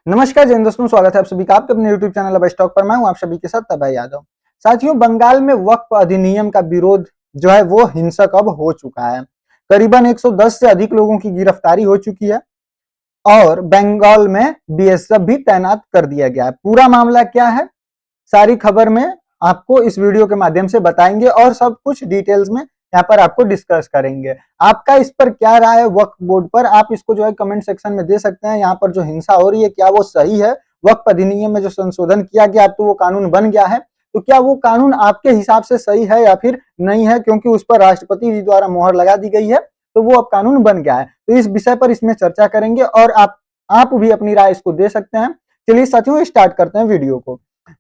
नमस्कार जैन दोस्तों, स्वागत है आप सभी का आपके अपने YouTube चैनल अब स्टॉक पर। मैं हूं आप सभी के साथ तबा यादव। साथियों, बंगाल में वक्फ अधिनियम का विरोध जो है वो हिंसक अब हो चुका है। करीबन 110 से अधिक लोगों की गिरफ्तारी हो चुकी है और बंगाल में बीएसएफ भी तैनात कर दिया गया है। पूरा मामला क्या है, सारी खबर में आपको इस वीडियो के माध्यम से बताएंगे और सब कुछ डिटेल्स में यहाँ पर आपको डिस्कस करेंगे। आपका इस पर क्या राय है वक्फ बोर्ड पर, आप इसको जो है कमेंट सेक्शन में दे सकते हैं। यहाँ पर जो हिंसा हो रही है क्या वो सही है? वक्फ अधिनियम में जो संशोधन किया गया अब तो वो कानून बन गया है, तो क्या वो कानून आपके हिसाब से सही है या फिर नहीं है? क्योंकि उस पर राष्ट्रपति जी द्वारा मोहर लगा दी गई है तो वो अब कानून बन गया है। तो इस विषय पर इसमें चर्चा करेंगे और आप भी अपनी राय इसको दे सकते हैं। चलिए साथियों, स्टार्ट करते हैं वीडियो को।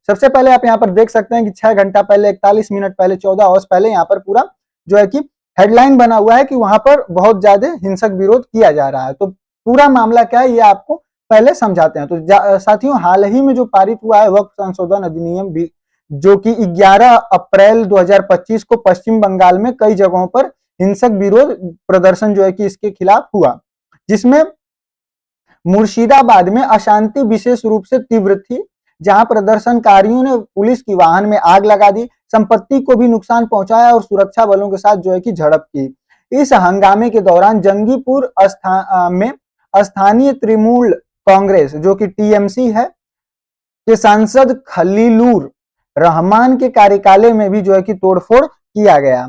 सबसे पहले आप यहाँ पर देख सकते हैं कि 6 घंटा पहले, 41 मिनट पहले, 14 आवर्स पहले यहाँ पर पूरा जो है कि हेडलाइन बना हुआ है कि वहां पर बहुत ज्यादा हिंसक विरोध किया जा रहा है। तो पूरा मामला क्या है ये आपको पहले समझाते हैं। तो साथियों, हाल ही में जो पारित हुआ है वक्फ संशोधन अधिनियम भी, जो कि 11 अप्रैल 2025 को पश्चिम बंगाल में कई जगहों पर हिंसक विरोध प्रदर्शन जो है कि इसके खिलाफ हुआ, जिसमें मुर्शिदाबाद में अशांति विशेष रूप से तीव्र थी, जहां प्रदर्शनकारियों ने पुलिस की वाहन में आग लगा दी, संपत्ति को भी नुकसान पहुंचाया और सुरक्षा बलों के साथ जो है कि झड़प की। इस हंगामे के दौरान जंगीपुर में स्थानीय तृणमूल कांग्रेस जो कि टीएमसी है के सांसद खलीलुर रहमान के कार्यकालय में भी जो है कि तोड़फोड़ किया गया।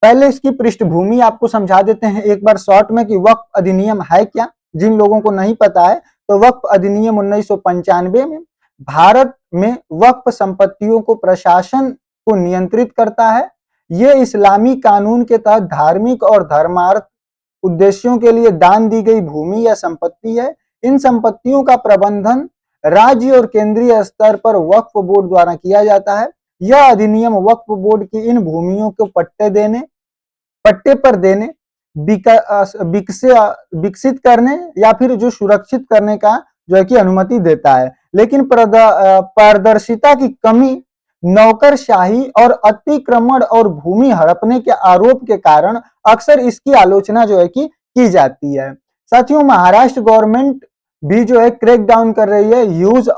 पहले इसकी पृष्ठभूमि आपको समझा देते हैं एक बार शॉर्ट में कि वक्फ अधिनियम है क्या, जिन लोगों को नहीं पता है। तो वक्फ अधिनियम 1995 में भारत में वक्फ संपत्तियों को प्रशासन को नियंत्रित करता है। ये इस्लामी कानून के तहत धार्मिक और धर्मार्थ उद्देश्यों के लिए दान दी गई भूमि या संपत्ति है। इन संपत्तियों का प्रबंधन राज्य और केंद्रीय स्तर पर वक्फ बोर्ड द्वारा किया जाता है। यह अधिनियम वक्फ बोर्ड की इन भूमियों को पट्टे पर देने, विकसित करने या फिर जो सुरक्षित करने का जो है कि अनुमति देता है। लेकिन पारदर्शिता की कमी, नौकरशाही और अतिक्रमण और भूमि हड़पने के आरोप के कारण अक्सर इसकी आलोचना जो है कि की जाती है। साथियों, महाराष्ट्र गवर्नमेंट भी जो है क्रैक डाउन कर रही है यूज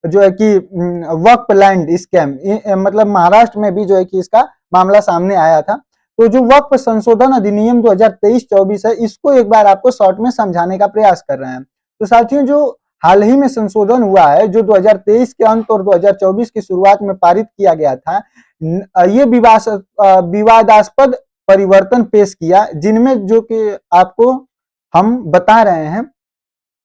जो है कि वक्फ लैंड स्कैम, मतलब महाराष्ट्र में भी जो है कि इसका मामला सामने आया था। तो जो वक्फ संशोधन अधिनियम 2023-24 है, इसको एक बार आपको शॉर्ट में समझाने का प्रयास कर रहे हैं। तो साथियों, जो हाल ही में संशोधन हुआ है, जो 2023 के अंत और 2024 की शुरुआत में पारित किया गया था, ये विवादास्पद परिवर्तन पेश किया, जिनमें जो कि आपको हम बता रहे हैं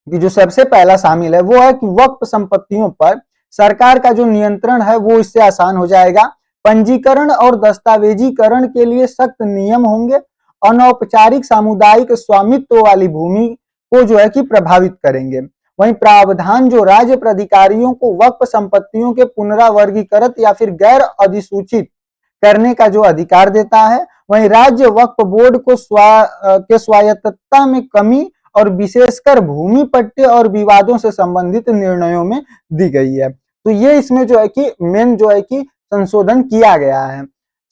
कि जो सबसे पहला शामिल है वो है कि वक्फ संपत्तियों पर सरकार का जो नियंत्रण है वो इससे आसान हो जाएगा। पंजीकरण और दस्तावेजीकरण के लिए सख्त नियम होंगे। अनौपचारिक सामुदायिक स्वामित्व वाली भूमि को जो है कि प्रभावित करेंगे। वहीं प्रावधान जो राज्य प्राधिकारियों को वक्फ संपत्तियों के पुनरावर्गीकृत या फिर गैर अधिसूचित करने का जो अधिकार देता है। वहीं राज्य वक्फ बोर्ड को स्वायत्तता में कमी और विशेषकर भूमि पट्टे और विवादों से संबंधित निर्णयों में दी गई है। तो ये इसमें जो है कि मेन जो है कि संशोधन किया गया है।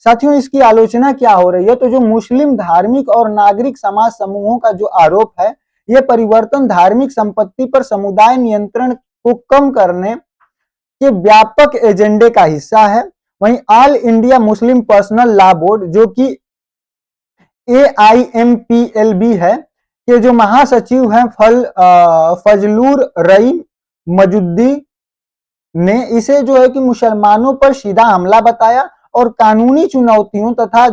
साथियों, इसकी आलोचना क्या हो रही है? तो जो मुस्लिम धार्मिक और नागरिक समाज समूहों का जो आरोप है, यह परिवर्तन धार्मिक संपत्ति पर समुदाय नियंत्रण को कम करने के व्यापक एजेंडे का हिस्सा है। वहीं all India Muslim personal law board जो कि AIMPLB है के जो महासचिव हैं फजलुर रईम मजुद्दी ने इसे जो है कि मुसलमानों पर सीधा हमला बताया और कानूनी चुनौतियों तथा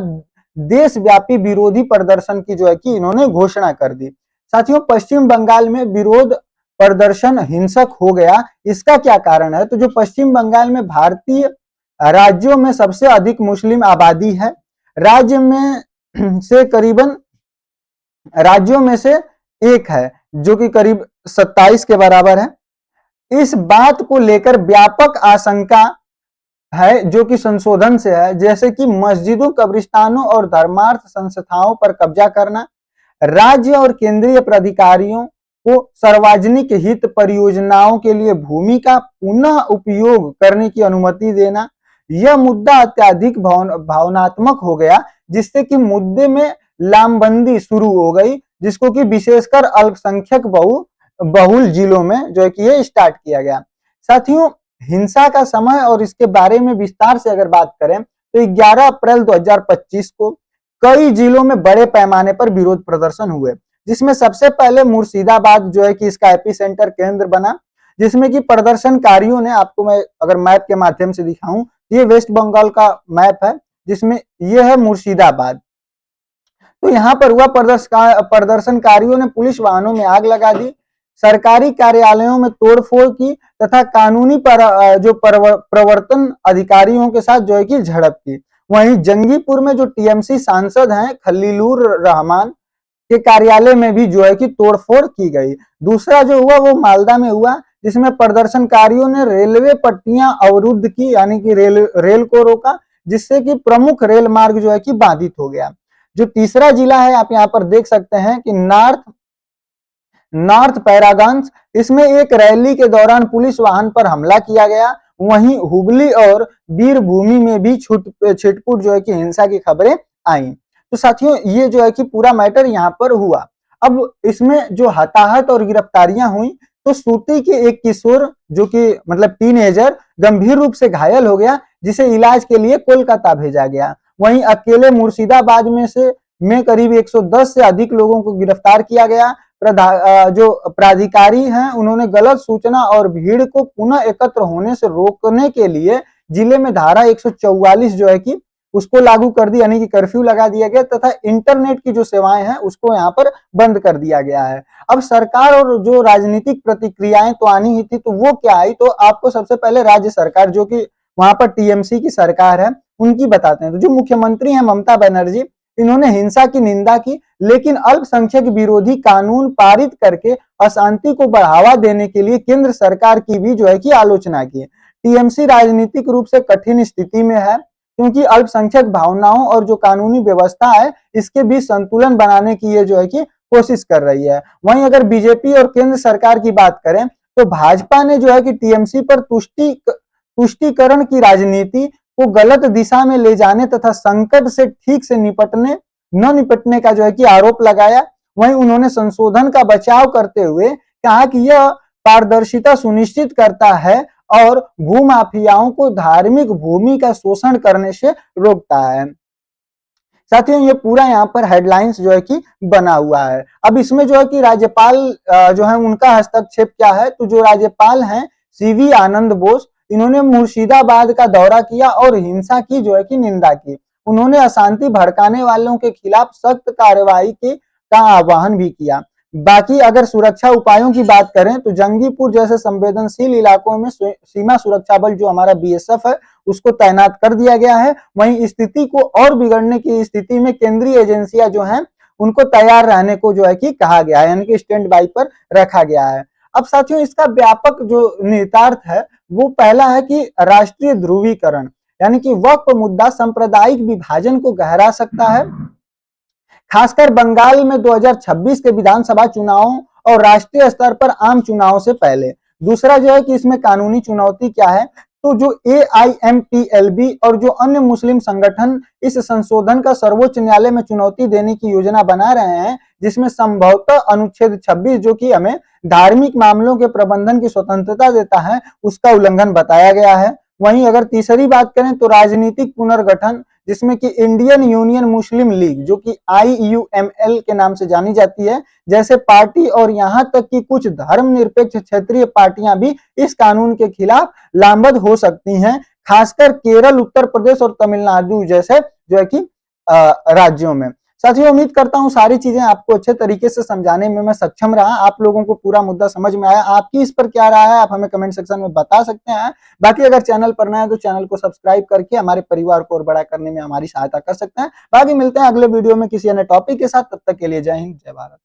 देशव्यापी विरोधी प्रदर्शन की जो है कि इन्होंने घोषणा कर दी। साथियों, पश्चिम बंगाल में विरोध प्रदर्शन हिंसक हो गया, इसका क्या कारण है? तो जो पश्चिम बंगाल में भारतीय राज्यों में सबसे अधिक मुस्लिम आबादी है, राज्य में से करीबन राज्यों में से एक है जो कि करीब 27 के बराबर है। इस बात को लेकर व्यापक आशंका है जो कि संशोधन से है, जैसे कि मस्जिदों, कब्रिस्तानों और धर्मार्थ संस्थाओं पर कब्जा करना, राज्य और केंद्रीय प्राधिकारियों को सार्वजनिक हित परियोजनाओं के लिए भूमि का पुनः उपयोग करने की अनुमति देना। यह मुद्दा अत्यधिक भावनात्मक हो गया, जिससे कि मुद्दे में लामबंदी शुरू हो गई, जिसको कि विशेषकर अल्पसंख्यक बहु बहुल जिलों में जो है कि ये स्टार्ट किया गया। साथियों, हिंसा का समय और इसके बारे में विस्तार से अगर बात करें तो 11 अप्रैल 2025 को कई जिलों में बड़े पैमाने पर विरोध प्रदर्शन हुए, जिसमें सबसे पहले मुर्शिदाबाद जो है कि इसका एपिसेंटर केंद्र बना, जिसमें कि प्रदर्शनकारियों ने, आपको मैं अगर मैप के माध्यम से दिखाऊं, ये वेस्ट बंगाल का मैप है जिसमें ये है मुर्शिदाबाद। तो यहाँ पर हुआ प्रदर्शनकारियों ने पुलिस वाहनों में आग लगा दी, सरकारी कार्यालयों में तोड़फोड़ की तथा कानूनी प्रवर्तन अधिकारियों के साथ जो है कि झड़प की। वहीं जंगीपुर में जो टीएमसी सांसद हैं खलीलुर रहमान के कार्यालय में भी जो है कि तोड़फोड़ की गई। दूसरा जो हुआ वो मालदा में हुआ, जिसमें प्रदर्शनकारियों ने रेलवे पट्टियां अवरुद्ध की, यानी कि रेल को रोका, जिससे कि प्रमुख रेल मार्ग जो है कि बाधित हो गया। जो तीसरा जिला है आप यहाँ पर देख सकते हैं कि नॉर्थ पैरागन्स, इसमें एक रैली के दौरान पुलिस वाहन पर हमला किया गया। वहीं हुबली और वीरभूमि में भी छिटपुट जो है कि हिंसा की खबरें आई। तो साथियों, ये जो है कि पूरा मैटर यहाँ पर हुआ। अब इसमें जो हताहत और गिरफ्तारियां हुई, तो सूती के एक किशोर जो कि मतलब टीनेजर गंभीर रूप से घायल हो गया, जिसे इलाज के लिए कोलकाता भेजा गया। वहीं अकेले मुर्शिदाबाद में करीब 110 से अधिक लोगों को गिरफ्तार किया गया। जो प्राधिकारी हैं उन्होंने गलत सूचना और भीड़ को पुनः एकत्र होने से रोकने के लिए जिले में धारा 144 जो है कि उसको लागू कर दी, यानी कि कर्फ्यू लगा दिया गया तथा इंटरनेट की जो सेवाएं हैं उसको यहाँ पर बंद कर दिया गया है। अब सरकार और जो राजनीतिक प्रतिक्रियाएं तो आनी ही थी, तो वो क्या आई, तो आपको सबसे पहले राज्य सरकार जो कि वहां पर टीएमसी की सरकार है उनकी बताते हैं। तो जो मुख्यमंत्री हैं ममता बनर्जी, इन्होंने हिंसा की निंदा की, लेकिन अल्पसंख्यक विरोधी कानून पारित करके अशांति को बढ़ावा देने के लिए केंद्र सरकार की भी जो है कि आलोचना की। टीएमसी राजनीतिक रूप से कठिन स्थिति में है, क्योंकि अल्पसंख्यक भावनाओं और जो कानूनी व्यवस्था है इसके बीच संतुलन बनाने की ये जो है कि कोशिश कर रही है। वहीं अगर बीजेपी और केंद्र सरकार की बात करें तो भाजपा ने जो है कि टीएमसी पर तुष्टीकरण की राजनीति को गलत दिशा में ले जाने तथा संकट से ठीक से न निपटने का जो है कि आरोप लगाया। वहीं उन्होंने संशोधन का बचाव करते हुए कहा कि यह पारदर्शिता सुनिश्चित करता है और भूमाफियाओं को धार्मिक भूमि का शोषण करने से रोकता है। साथियों, ये पूरा यहाँ पर हेडलाइंस जो है कि बना हुआ है। अब इसमें जो है कि राज्यपाल जो है उनका हस्तक्षेप क्या है, तो जो राज्यपाल हैं सीवी आनंद बोस, इन्होंने मुर्शिदाबाद का दौरा किया और हिंसा की जो है कि निंदा की। उन्होंने अशांति भड़काने वालों के खिलाफ सख्त कार्रवाई का आह्वान भी किया। बाकी अगर सुरक्षा उपायों की बात करें तो जंगीपुर जैसे संवेदनशील इलाकों में सीमा सुरक्षा बल जो हमारा बीएसएफ है उसको तैनात कर दिया गया है। वहीं स्थिति को और बिगड़ने की स्थिति में केंद्रीय एजेंसियां जो हैं उनको तैयार रहने को जो है कि कहा गया है, यानी कि स्टैंड बाई पर रखा गया है। अब साथियों, इसका व्यापक जो निहितार्थ है वो पहला है कि राष्ट्रीय ध्रुवीकरण, यानी कि वक्फ मुद्दा सांप्रदायिक विभाजन को गहरा सकता है, खासकर बंगाल में 2026 के विधानसभा चुनावों और राष्ट्रीय स्तर पर आम चुनाव से पहले। दूसरा जो है कि इसमें कानूनी चुनौती क्या है, तो जो AIMTLB और जो अन्य मुस्लिम संगठन इस संशोधन का सर्वोच्च न्यायालय में चुनौती देने की योजना बना रहे हैं, जिसमें संभवतः अनुच्छेद 26 जो कि हमें धार्मिक मामलों के प्रबंधन की स्वतंत्रता देता है उसका उल्लंघन बताया गया है। वहीं अगर तीसरी बात करें तो राजनीतिक पुनर्गठन, जिसमें कि इंडियन यूनियन मुस्लिम लीग जो कि IUML के नाम से जानी जाती है, जैसे पार्टी और यहां तक कि कुछ धर्मनिरपेक्ष क्षेत्रीय पार्टियां भी इस कानून के खिलाफ लामबंद हो सकती हैं, खासकर केरल, उत्तर प्रदेश और तमिलनाडु जैसे जो है कि राज्यों में। साथियों, उम्मीद करता हूं सारी चीजें आपको अच्छे तरीके से समझाने में मैं सक्षम रहा, आप लोगों को पूरा मुद्दा समझ में आया। आपकी इस पर क्या राय है आप हमें कमेंट सेक्शन में बता सकते हैं। बाकी अगर चैनल पर नया है तो चैनल को सब्सक्राइब करके हमारे परिवार को और बड़ा करने में हमारी सहायता कर सकते हैं। बाकी मिलते हैं अगले वीडियो में किसी अन्य टॉपिक के साथ, तब तक के लिए जय हिंद, जय भारत।